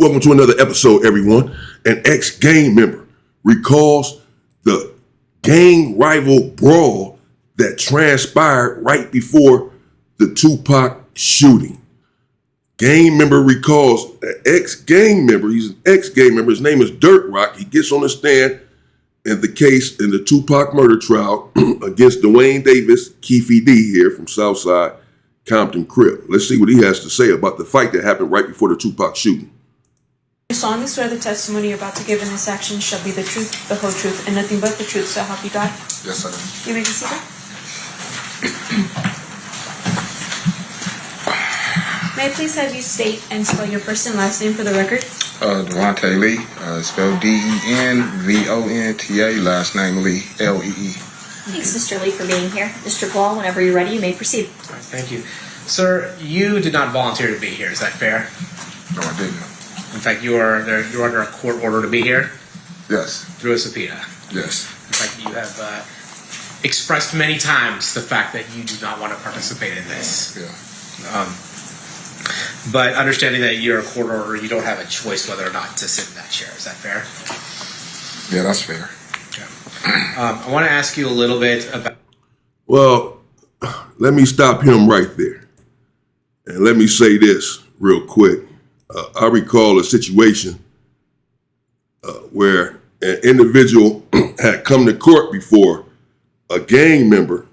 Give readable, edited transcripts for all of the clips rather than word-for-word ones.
Welcome to another episode, everyone. An ex-gang member recalls the gang rival brawl that transpired right before the Tupac shooting. Gang member recalls an ex-gang member. He's an ex-gang member. His name is Dirt Rock. He gets on the stand in the case in the Tupac murder trial against Dwayne Davis, Keffe D here from Southside, Compton Crib. Let's see what he has to say about the fight that happened right before the Tupac shooting. I solemnly swear the testimony you're about to give in this action shall be the truth, the whole truth, and nothing but the truth, so help you God? Yes, sir. You may be seated. May I please have you state and spell your first and last name for the record? Devontae Lee, spelled D-E-N-V-O-N-T-A, last name Lee, L-E-E. Thanks, Mr. Lee, for being here. Mr. Brawl, whenever you're ready, you may proceed. All right, thank you. Sir, you did not volunteer to be here, is that fair? No, I didn't. In fact, you're under a court order to be here? Yes. Through a subpoena? Yes. In fact, you have expressed many times the fact that you do not want to participate in this. Yeah. But understanding that you're a court order, you don't have a choice whether or not to sit in that chair. Is that fair? Yeah, that's fair. Okay. I want to ask you a little bit about... Well, let me stop him right there. And let me say this real quick. I recall a situation where an individual had come to court before a gang member.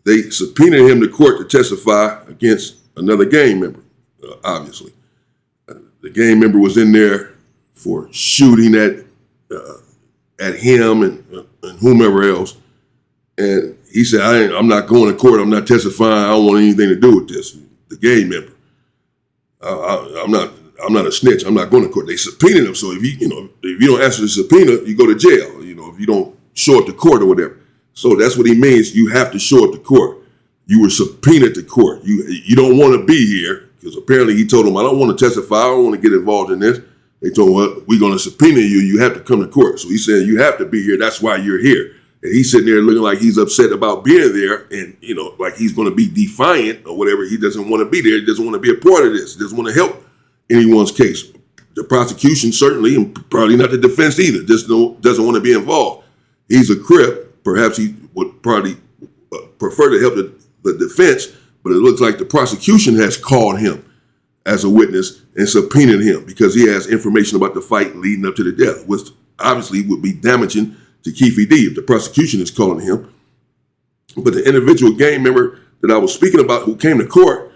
They subpoenaed him to court to testify against another gang member, obviously. The gang member was in there for shooting at him and whomever else. And he said, I'm not going to court. I'm not testifying. I don't want anything to do with this. The gang member. I'm not a snitch. I'm not going to court. They subpoenaed him. So if you don't answer the subpoena, you go to jail. If you don't show up to court or whatever. So that's what he means. You have to show up to court. You were subpoenaed to court. You don't want to be here because apparently he told them, I don't want to testify. I don't want to get involved in this. They told him, well, we're going to subpoena you. You have to come to court. So he said, you have to be here. That's why you're here. And he's sitting there looking like he's upset about being there and, like he's going to be defiant or whatever. He doesn't want to be there. He doesn't want to be a part of this. He doesn't want to help anyone's case. The prosecution certainly, and probably not the defense either, just doesn't want to be involved. He's a Crip. Perhaps he would probably prefer to help the defense, but it looks like the prosecution has called him as a witness and subpoenaed him because he has information about the fight leading up to the death, which obviously would be damaging to Keffe D if the prosecution is calling him. But the individual gang member that I was speaking about who came to court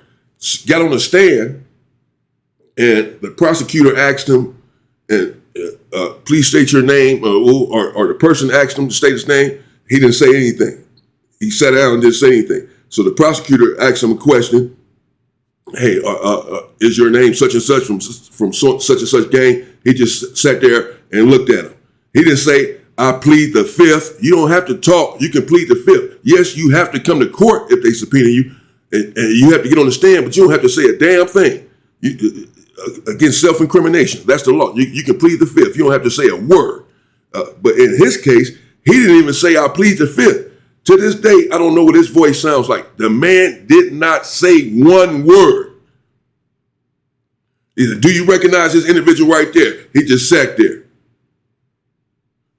got on the stand and the prosecutor asked him, please state your name, or the person asked him to state his name. He didn't say anything. He sat down and didn't say anything. So the prosecutor asked him a question. Hey, is your name such and such from such and such gang? He just sat there and looked at him. He didn't say, I plead the fifth. You don't have to talk. You can plead the fifth. Yes, you have to come to court if they subpoena you, and you have to get on the stand, but you don't have to say a damn thing. Against self-incrimination. That's the law. You can plead the fifth. You don't have to say a word. But in his case, he didn't even say, I plead the fifth. To this day, I don't know what his voice sounds like. The man did not say one word. He said, do you recognize this individual right there? He just sat there.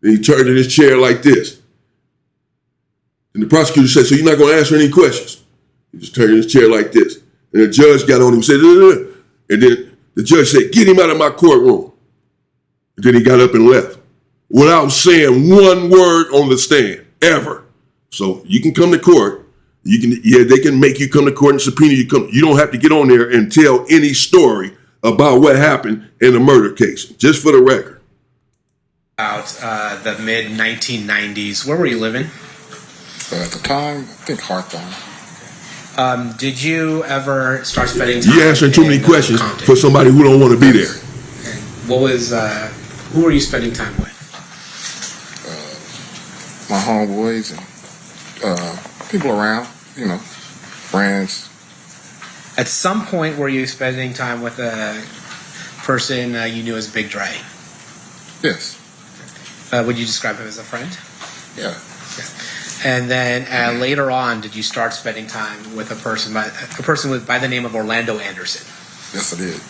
Then he turned in his chair like this. And the prosecutor said, so you're not going to answer any questions? He just turned in his chair like this. And the judge got on him and said, ugh. And then the judge said, get him out of my courtroom. And then he got up and left without saying one word on the stand, ever. So you can come to court. They can make you come to court and subpoena you. You don't have to get on there and tell any story about what happened in the murder case, just for the record. About the mid-1990s, where were you living? At the time, I think Hawthorne. Did you ever start spending time? You're answering too many questions for somebody who don't want to be there. What was, who were you spending time with? My homeboys and people around, friends. At some point, were you spending time with a person you knew as Big Dre? Yes. Would you describe him as a friend? Yeah. And then later on, did you start spending time with a person by the name of Orlando Anderson? Yes, I did.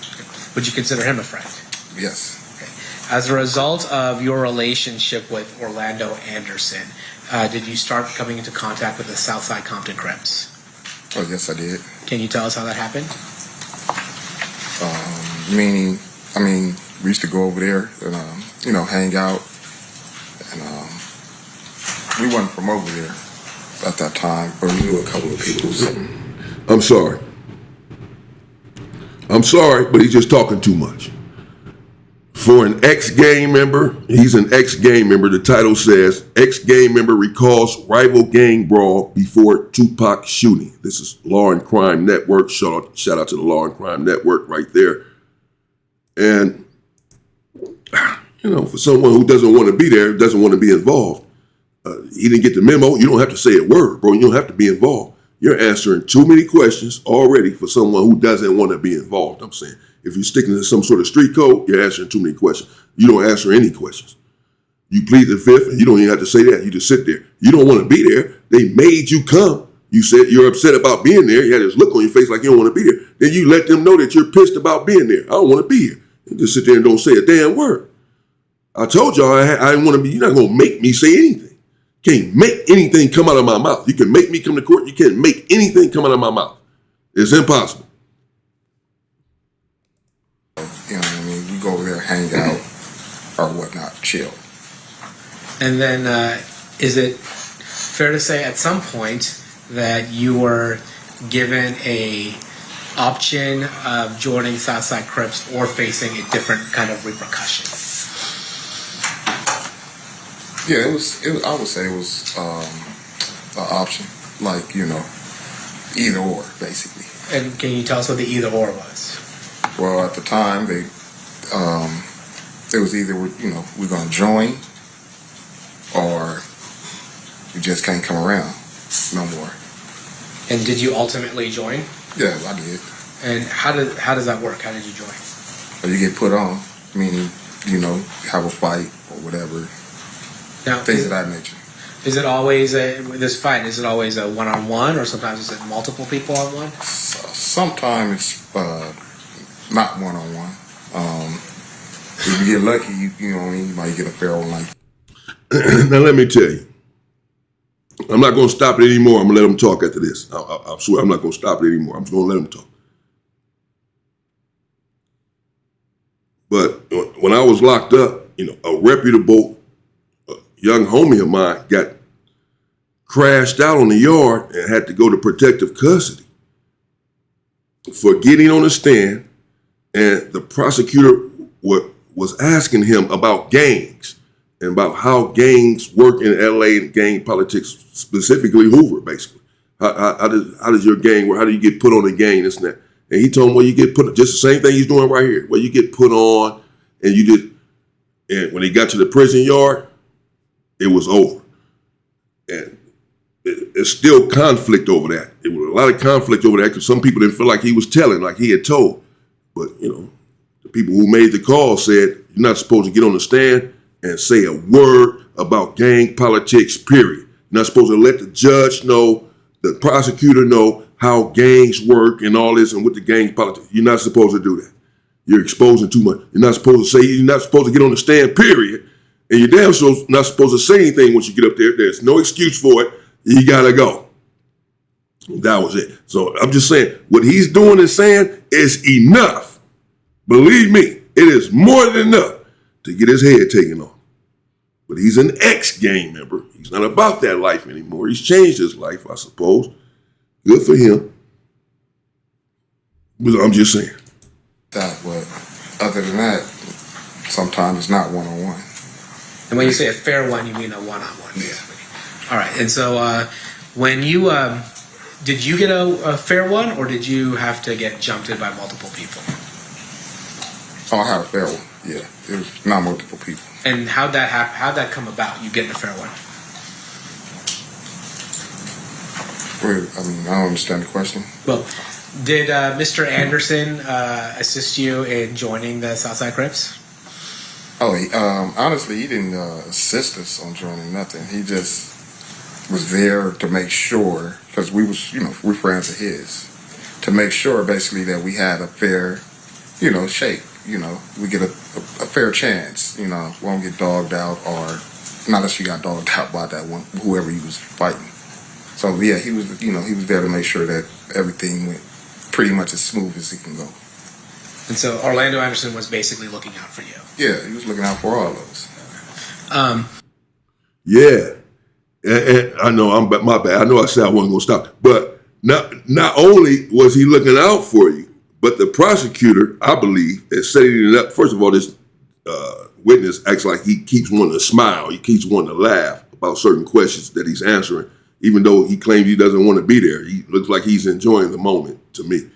Would you consider him a friend? Yes. As a result of your relationship with Orlando Anderson, did you start coming into contact with the Southside Compton Crips? Oh, yes, I did. Can you tell us how that happened? Meaning, I mean, we used to go over there and, hang out. And we wasn't from over there at that time, but we knew a couple of people. So. I'm sorry. I'm sorry, but he's just talking too much. For an ex-gang member, he's an ex-gang member. The title says, ex-gang member recalls rival gang brawl before Tupac shooting. This is Law and Crime Network. Shout out to the Law and Crime Network right there. And, for someone who doesn't want to be there, doesn't want to be involved, he didn't get the memo. You don't have to say a word, bro. You don't have to be involved. You're answering too many questions already for someone who doesn't want to be involved. I'm saying, if you're sticking to some sort of street code, you're answering too many questions. You don't answer any questions. You plead the fifth, and you don't even have to say that. You just sit there. You don't want to be there. They made you come. You said you're upset about being there. You had this look on your face like you don't want to be there. Then you let them know that you're pissed about being there. I don't want to be here. And just sit there and don't say a damn word. I told y'all I didn't want to be. You're not going to make me say anything. Can't make anything come out of my mouth. You can make me come to court. You can't make anything come out of my mouth. It's impossible. We go over there, hang out, or whatnot, chill. And then, is it fair to say at some point that you were given a option of joining Southside Crips or facing a different kind of repercussion? Yeah, it was. I would say it was an option, like either or, basically. And can you tell us what the either or was? Well, at the time, it was either we're going to join, or you just can't come around no more. And did you ultimately join? Yeah, I did. And how does that work? How did you join? Or you get put on, meaning have a fight or whatever. Now, things of that nature. Is it always this fight? Is it always a one-on-one, or sometimes is it multiple people on one? Sometimes it's not one-on-one. If you get lucky, you might get a fair one like. Now let me tell you, I'm not going to stop it anymore. I'm going to let them talk after this. I swear I'm not going to stop it anymore. I'm just going to let them talk. But when I was locked up, a reputable young homie of mine got crashed out on the yard and had to go to protective custody for getting on the stand, and the prosecutor was asking him about gangs and about how gangs work in LA and gang politics, specifically Hoover, basically. How does your gang work? How do you get put on a gang, this and that? And he told him, well, you get put, just the same thing he's doing right here. Well, you get put on, and when he got to the prison yard, it was over. And it's still conflict over that. It was a lot of conflict over that because some people didn't feel like he was telling, like he had told. But, the people who made the call said, you're not supposed to get on the stand and say a word about gang politics, period. You're not supposed to let the judge know, the prosecutor know how gangs work and all this and what the gang politics. You're not supposed to do that. You're exposing too much. You're not supposed to say, you're not supposed to get on the stand, period. And you're damn sure not supposed to say anything once you get up there. There's no excuse for it. You gotta go. That was it. So I'm just saying, what he's doing and saying is enough. Believe me, it is more than enough to get his head taken off. But he's an ex-gang member. He's not about that life anymore. He's changed his life, I suppose. Good for him. But I'm just saying. But other than that, sometimes it's not one-on-one. And when you say a fair one, you mean a one-on-one, basically. All right. And so when you did you get a fair one, or did you have to get jumped in by multiple people? Oh, I had a fair one. Yeah, it was not multiple people. And how'd that happen? How'd that come about? You getting a fair one? I don't understand the question. Well, did Mr. Anderson assist you in joining the Southside Crips? Oh, honestly, he didn't assist us on joining nothing. He just was there to make sure, because we're friends of his, to make sure basically that we had a fair, shake. we get a fair chance. Won't get dogged out, or not unless you got dogged out by that one, whoever he was fighting. So yeah, he was there to make sure that everything went pretty much as smooth as it can go. And so Orlando Anderson was basically looking out for you. Yeah, he was looking out for all of us. Yeah. And I know my bad. I know I said I wasn't going to stop. But not only was he looking out for you, but the prosecutor, I believe, is setting it up. First of all, this witness acts like he keeps wanting to smile. He keeps wanting to laugh about certain questions that he's answering, even though he claims he doesn't want to be there. He looks like he's enjoying the moment to me.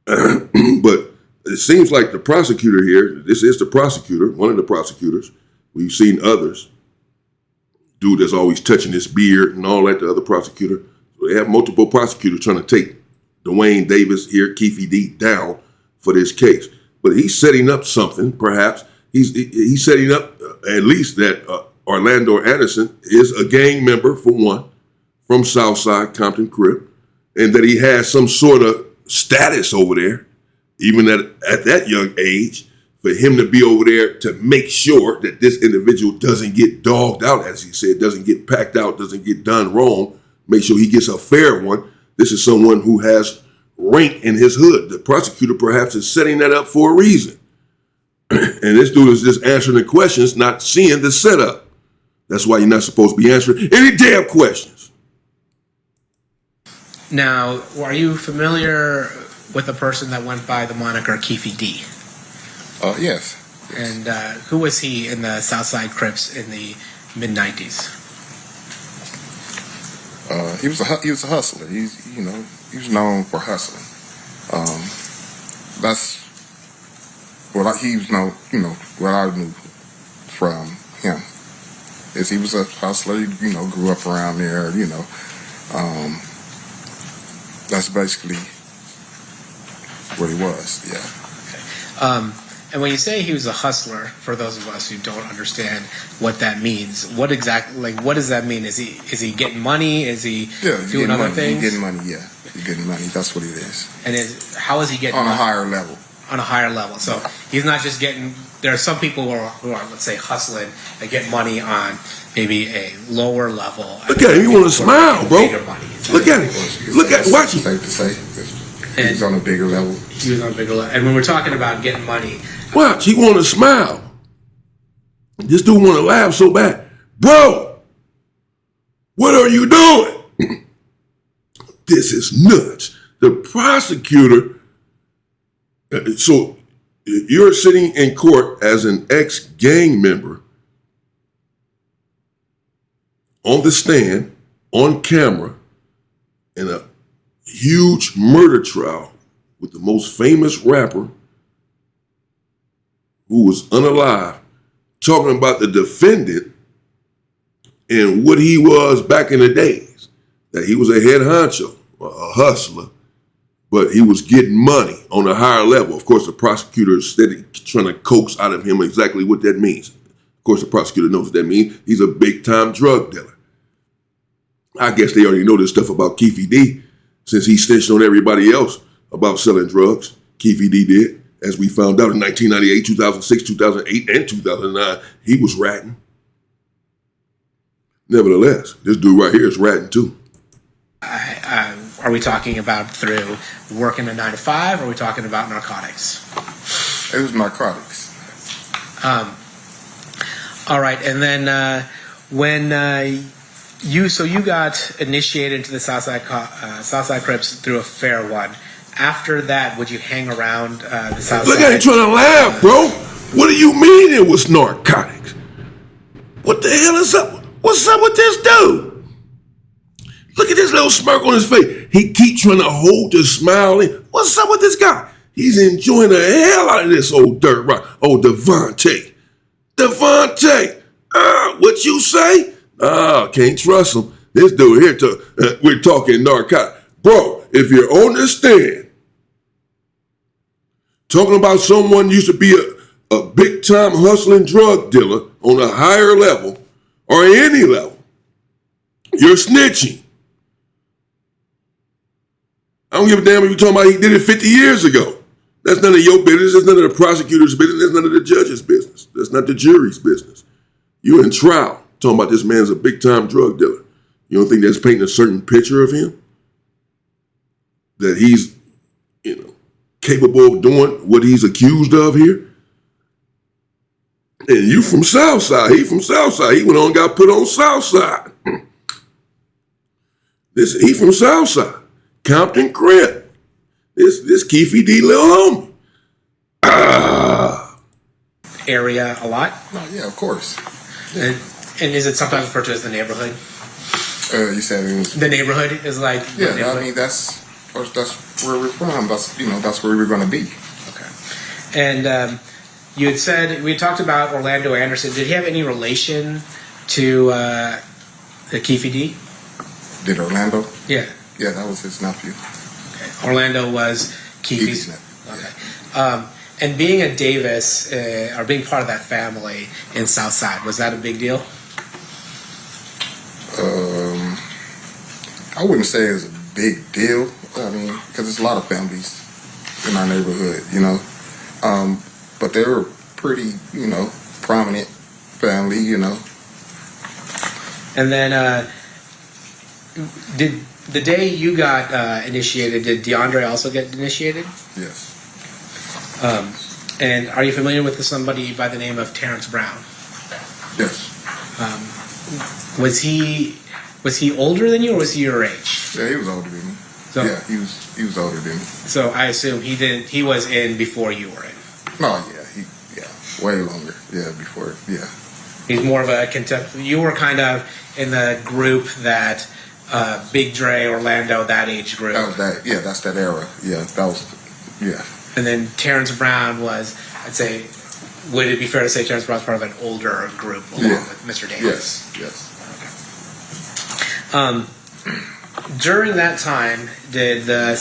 But it seems like the prosecutor here, this is the prosecutor, one of the prosecutors. We've seen others. Dude that's always touching his beard and all that, the other prosecutor. So they have multiple prosecutors trying to take Dwayne Davis here, Keffe D, down for this case. But he's setting up something, perhaps. He's setting up at least that Orlando Anderson is a gang member, for one, from Southside, Compton Crip, and that he has some sort of status over there, even at that young age, for him to be over there to make sure that this individual doesn't get dogged out, as he said, doesn't get packed out, doesn't get done wrong, make sure he gets a fair one. This is someone who has rank in his hood. The prosecutor perhaps is setting that up for a reason. And this dude is just answering the questions, not seeing the setup. That's why you're not supposed to be answering any damn questions. Now, are you familiar with a person that went by the moniker Keffe D? Yes. And who was he in the Southside Crips in the mid-90s? He was a hustler. He was known for hustling. That's what he was known. What I knew from him is he was a hustler. He, grew up around there. That's basically what he was. Yeah. Okay. And when you say he was a hustler, for those of us who don't understand what that means, what does that mean? Is he getting money? Is he doing other things? He's getting money, yeah. He's getting money. That's what it is. And how is he getting on money? A higher level? On a higher level. So he's not just getting. There are some people who are let's say hustling that get money on maybe a lower level. Look at him. You want to smile, bro. Look at him. Watch him. Safe to say, he was on a bigger level. He was on a bigger level. And when we're talking about getting money. Watch, he want to smile. This dude want to laugh so bad. Bro, what are you doing? This is nuts. The prosecutor, so you're sitting in court as an ex-gang member on the stand, on camera, in a huge murder trial with the most famous rapper who was unalive, talking about the defendant and what he was back in the days, that he was a head honcho, a hustler, but he was getting money on a higher level. Of course, the prosecutor is steady trying to coax out of him exactly what that means. Of course, the prosecutor knows what that means. He's a big-time drug dealer. I guess they already know this stuff about Keffe D, since he snitched on everybody else about selling drugs. Keffe D did. As we found out in 1998, 2006, 2008, and 2009, he was ratting. Nevertheless, this dude right here is ratting too. Are we talking about through working a 9 to 5, or are we talking about narcotics? It was narcotics. All right, and then when you got initiated into the Southside Crips through a fair one. After that, would you hang around the Southside? Look at him trying to laugh, bro. What do you mean it was narcotics? What the hell is up? What's up with this dude? Look at this little smirk on his face. He keeps trying to hold the smile in. What's up with this guy? He's enjoying the hell out of this old dirt rock. Oh, Devontae. What you say? Can't trust him. This dude here, we're talking narcotics. Bro, if you're on the stand, talking about someone used to be a big-time hustling drug dealer on a higher level or any level, you're snitching. I don't give a damn if you're talking about he did it 50 years ago. That's none of your business. That's none of the prosecutor's business. That's none of the judge's business. That's not the jury's business. You're in trial talking about this man's a big-time drug dealer. You don't think that's painting a certain picture of him? That he's, capable of doing what he's accused of here? And you from Southside. He from Southside. He went on and got put on Southside. He from Southside. Compton Crip. This Keffe D little homie. Area a lot? No, yeah, of course. And is it sometimes referred to as the neighborhood? You said it was. The neighborhood is like. Yeah, I mean that's where we're from. That's where we're going to be. Okay. And you had said we talked about Orlando Anderson. Did he have any relation to the Keffe D? Did Orlando? Yeah. Yeah, that was his nephew. Okay. Orlando was Keffe's nephew. Okay. Yeah. And being a Davis or being part of that family in Southside, was that a big deal? I wouldn't say it was a big deal. I mean, because there's a lot of families in our neighborhood, but they were pretty, prominent family, And then, did the day you got initiated, did DeAndre also get initiated? Yes. And are you familiar with somebody by the name of Terrence Brown? Yes. Was he older than you, or was he your age? Yeah, he was older than me. So, yeah, he was older than me. So I assume he was in before you were in. No, yeah, way longer. Yeah, before, yeah. He's more of a you were kind of in the group that Big Dre, Orlando, that age group. That was that. Yeah, that's that era. Yeah, that was. Yeah. And then Terrence Brown was, I'd say, would it be fair to say Terrence Brown was part of an older group along with Mr. Davis? Yes. During that time, did the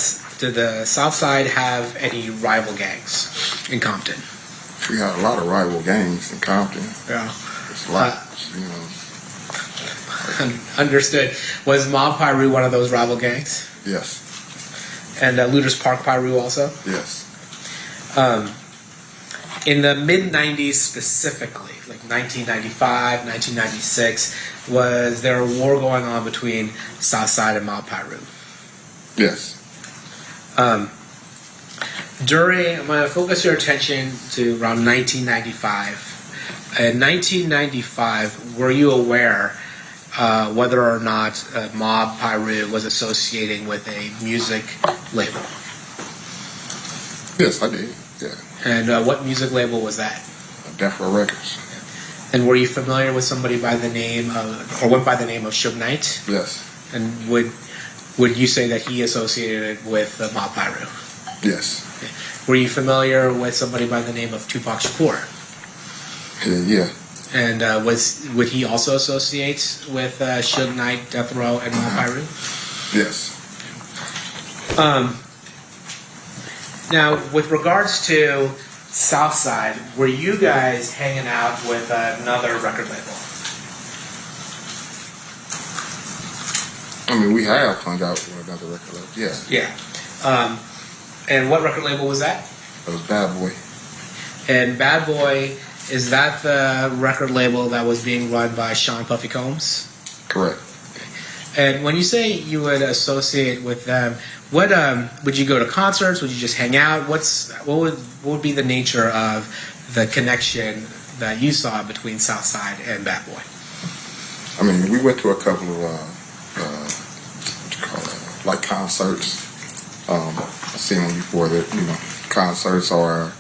Southside have any rival gangs in Compton? We had a lot of rival gangs in Compton. Yeah. It's a lot, Understood. Was Mob Piru one of those rival gangs? Yes. And Looters Park Piru also? Yes. In the mid-90s specifically, like 1995, 1996, was there a war going on between Southside and Mob Piru? Yes. I'm going to focus your attention to around 1995. In 1995, were you aware whether or not Mob Piru was associating with a music label? Yes, I did. Yeah. And what music label was that? Death Row Records. And were you familiar with somebody by the name of, or went by the name of Suge Knight? Yes. And would you say that he associated with Mob Piru? Yes. Okay. Were you familiar with somebody by the name of Tupac Shakur? Yeah. And would he also associate with Suge Knight, Death Row, and Mob Piru? Yes. Now, with regards to Southside, were you guys hanging out with another record label? I mean, we have hung out with another record label. Yeah. Yeah. And what record label was that? It was Bad Boy. And Bad Boy, is that the record label that was being run by Sean Puffy Combs? Correct. And when you say you would associate with them, what would you go to concerts? Would you just hang out? What would be the nature of the connection that you saw between Southside and Bad Boy? I mean, we went to a couple of like concerts. I've seen them before. That concerts or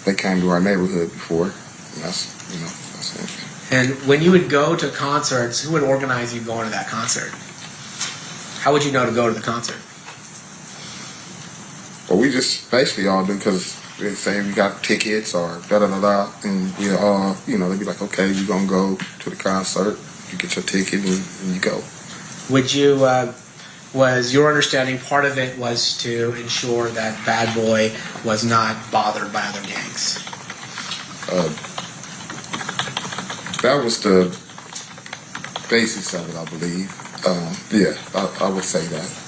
they came to our neighborhood before. And that's it. And when you would go to concerts, who would organize you going to that concert? How would you know to go to the concert? Well, we just basically all do because they say we got tickets or da-da-da-da, and we all, they'd be like, okay, you're going to go to the concert, you get your ticket, and you go. Would you, was your understanding part of it was to ensure that Bad Boy was not bothered by other gangs? That was the basis of it, I believe. I would say that.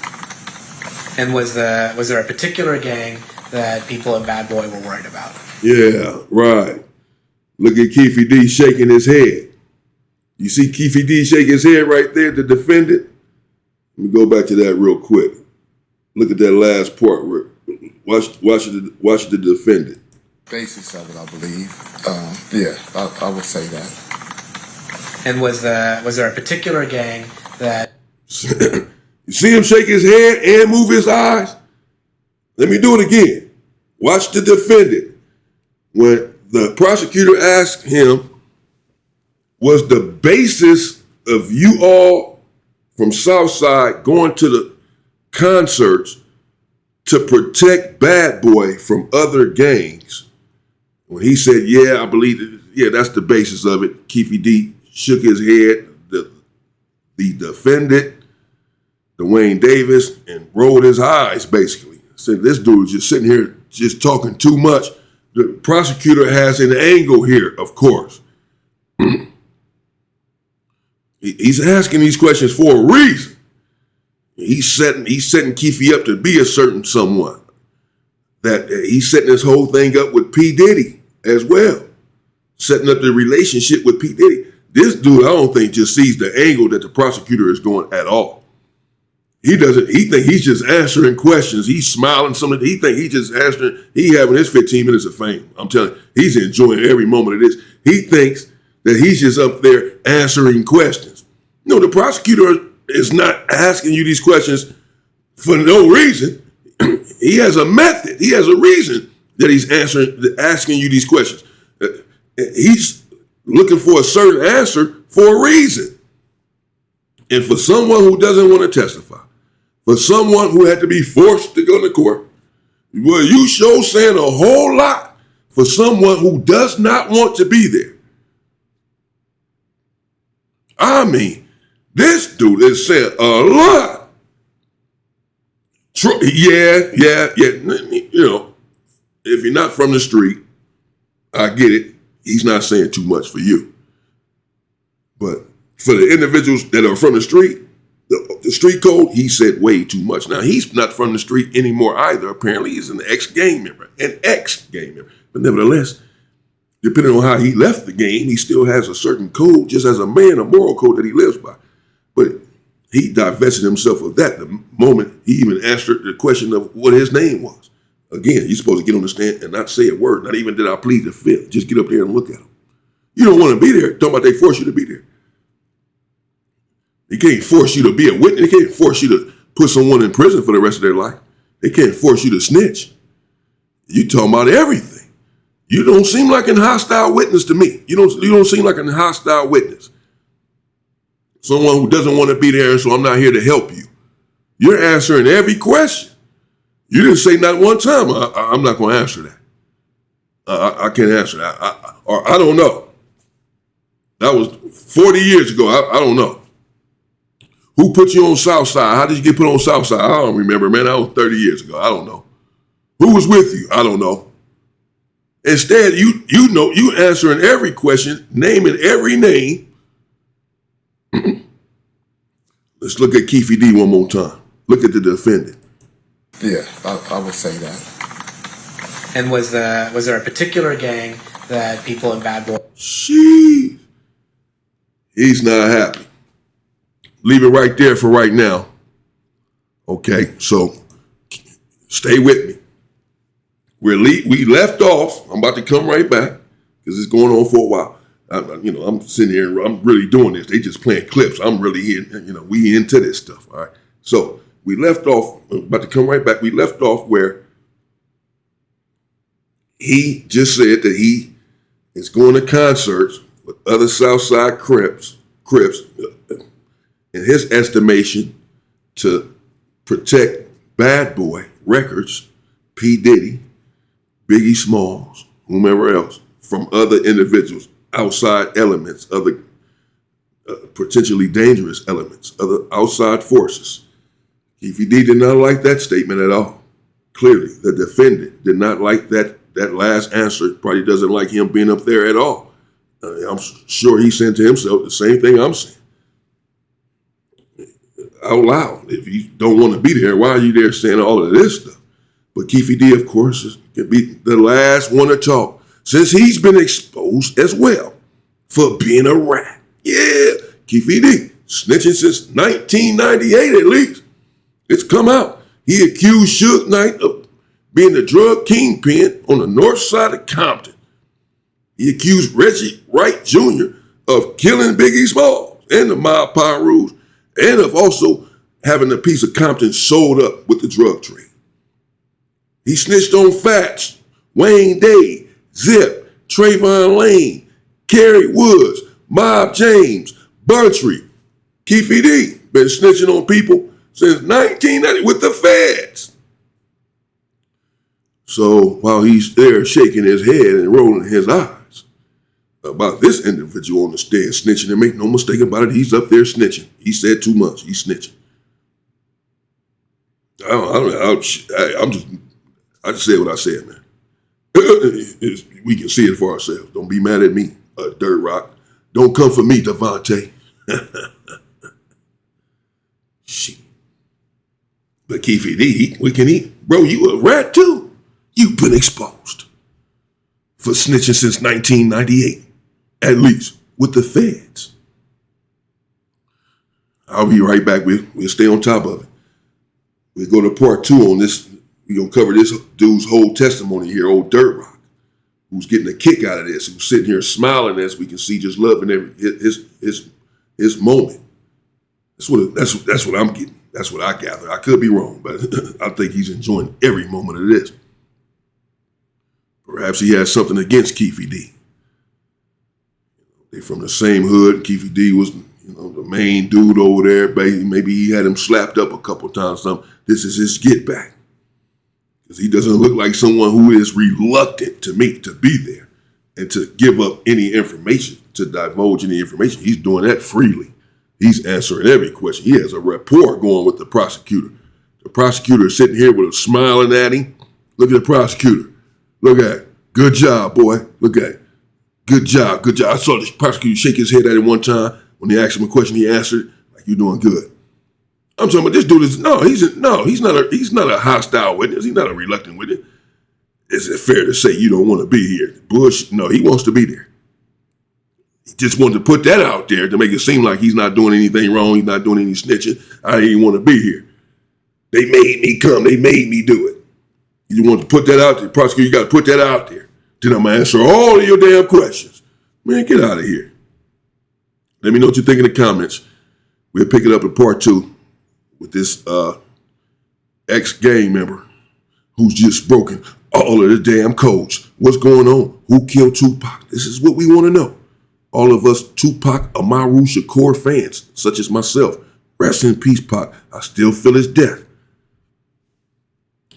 And was there a particular gang that people in Bad Boy were worried about. Yeah, right. Look at Keffe D shaking his head. You see Keffe D shake his head right there to defend it? Let me go back to that real quick. Look at that last part. Watch the defend it. Basis of it, I believe. Yeah, I would say that. And was there a particular gang that... You see him shake his head and move his eyes? Let me do it again. Watch the defendant. When the prosecutor asked him, was the basis of you all from Southside going to the concerts to protect Bad Boy from other gangs? When he said, yeah, I believe it. Yeah, that's the basis of it. Keffe D shook his head. The defendant, Dwayne Davis, and rolled his eyes, basically. Said, this dude is just sitting here just talking too much. The prosecutor has an angle here, of course. He's asking these questions for a reason. He's setting Keffe up to be a certain someone. That he's setting this whole thing up with P. Diddy as well. Setting up the relationship with P. Diddy. This dude, I don't think, just sees the angle that the prosecutor is going at all. He doesn't. He think he's just answering questions. He's smiling. He think he just answering. He having his 15 minutes of fame. I'm telling you, he's enjoying every moment of this. He thinks that he's just up there answering questions. No, the prosecutor is not asking you these questions for no reason. He has a method. He has a reason that he's asking you these questions. He's looking for a certain answer for a reason. And for someone who doesn't want to testify, for someone who had to be forced to go to court, well, you show saying a whole lot for someone who does not want to be there. I mean, this dude is saying a lot. Yeah. You know, if you're not from the street, I get it. He's not saying too much for you. But for the individuals that are from the street, the street code, he said way too much. Now, he's not from the street anymore either. Apparently, he's an ex-gang member. But nevertheless, depending on how he left the game, he still has a certain code, just as a man, a moral code that he lives by. But he divested himself of that the moment he even answered the question of what his name was. Again, he's supposed to get on the stand and not say a word, not even did I plead the fifth. Just get up there and look at him. You don't want to be there. Talking about they force you to be there. They can't force you to be a witness. They can't force you to put someone in prison for the rest of their life. They can't force you to snitch. You talking about everything. You don't seem like a hostile witness to me. You don't seem like a hostile witness. Someone who doesn't want to be there, so I'm not here to help you. You're answering every question. You didn't say not one time, I'm not going to answer that. I can't answer that. Or I don't know. That was 40 years ago. I don't know. Who put you on Southside? How did you get put on Southside? I don't remember, man. That was 30 years ago. I don't know. Who was with you? I don't know. Instead, you answering every question, naming every name. Let's look at Keffe D one more time. Look at the defendant. Yeah, I would say that. And was there a particular gang that people in Bad Boy... Sheesh. He's not happy. Leave it right there for right now. Okay, so stay with me. We left off. I'm about to come right back because it's going on for a while. I'm sitting here. I'm really doing this. They just playing clips. I'm really here. We into this stuff. All right. So we left off. I'm about to come right back. We left off where he just said that he is going to concerts with other Southside Crips, in his estimation, to protect Bad Boy Records, P. Diddy, Biggie Smalls, whomever else, from other individuals, outside elements, other potentially dangerous elements, other outside forces. Keffe D did not like that statement at all. Clearly, the defendant did not like that last answer. Probably doesn't like him being up there at all. I'm sure he's saying to himself the same thing I'm saying. Out loud. If you don't want to be there, why are you there saying all of this stuff? But Keffe D, of course, can be the last one to talk since he's been exposed as well for being a rat. Yeah, Keffe D, snitching since 1998 at least. It's come out. He accused Suge Knight of being the drug kingpin on the north side of Compton. He accused Reggie Wright Jr. of killing Biggie Smalls and the Mob Pirus, and of also having a piece of Compton sold up with the drug trade. He snitched on Fats, Wayne Day, Zip, Trayvon Lane, Kerry Woods, Mob James, Buntry. Keffe D been snitching on people since 1990 with the feds. So while he's there shaking his head and rolling his eyes about this individual on the stand snitching, and make no mistake about it, he's up there snitching. He said too much. He's snitching. I just said what I said, man. We can see it for ourselves. Don't be mad at me, Dirt Rock. Don't come for me, Devontae. Shit. But Keffe D, we can eat. Bro, you a rat too. You've been exposed for snitching since 1998, at least, with the feds. I'll be right back. We'll stay on top of it. We'll go to part 2 on this. We're going to cover this dude's whole testimony here, old Dirt Rock, who's getting a kick out of this, who's sitting here smiling, as we can see, just loving his moment. That's what I'm getting. That's what I gather. I could be wrong, but I think he's enjoying every moment of this. Perhaps he has something against Keffe D. They're from the same hood. Keffe D was, the main dude over there. Maybe he had him slapped up a couple times. This is his get back. Because he doesn't look like someone who is reluctant to be there and to give up any information, to divulge any information. He's doing that freely. He's answering every question. He has a rapport going with the prosecutor. The prosecutor is sitting here with a smiling at him. Look at the prosecutor. Look at it. Good job, boy. Look at it. Good job. Good job. I saw the prosecutor shake his head at him one time. When they asked him a question, he answered like, "You're doing good." I'm talking about this dude is he's not a hostile witness. He's not a reluctant witness. Is it fair to say you don't want to be here? Bush, no, he wants to be there. He just wanted to put that out there to make it seem like he's not doing anything wrong. He's not doing any snitching. I didn't want to be here. They made me come. They made me do it. You want to put that out there. Prosecutor, you got to put that out there. Then I'm going to answer all of your damn questions. Man, get out of here. Let me know what you think in the comments. We'll pick it up in part 2 with this ex-gang member who's just broken all of the damn codes. What's going on? Who killed Tupac? This is what we want to know. All of us Tupac Amaru Shakur fans, such as myself, rest in peace, Pac. I still feel his death.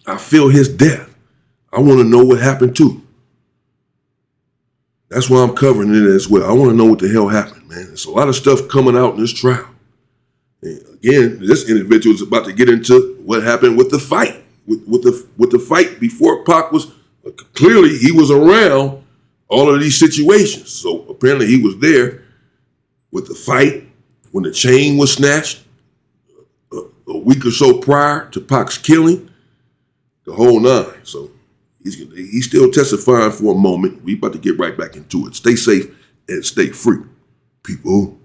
I feel his death. I want to know what happened too. That's why I'm covering it as well. I want to know what the hell happened, man. There's a lot of stuff coming out in this trial. And again, this individual is about to get into what happened with the fight, with the fight before Pac was clearly he was around all of these situations. So apparently he was there with the fight when the chain was snatched a week or so prior to Pac's killing, the whole 9. So he's still testifying for a moment. We about to get right back into it. Stay safe and stay free, people.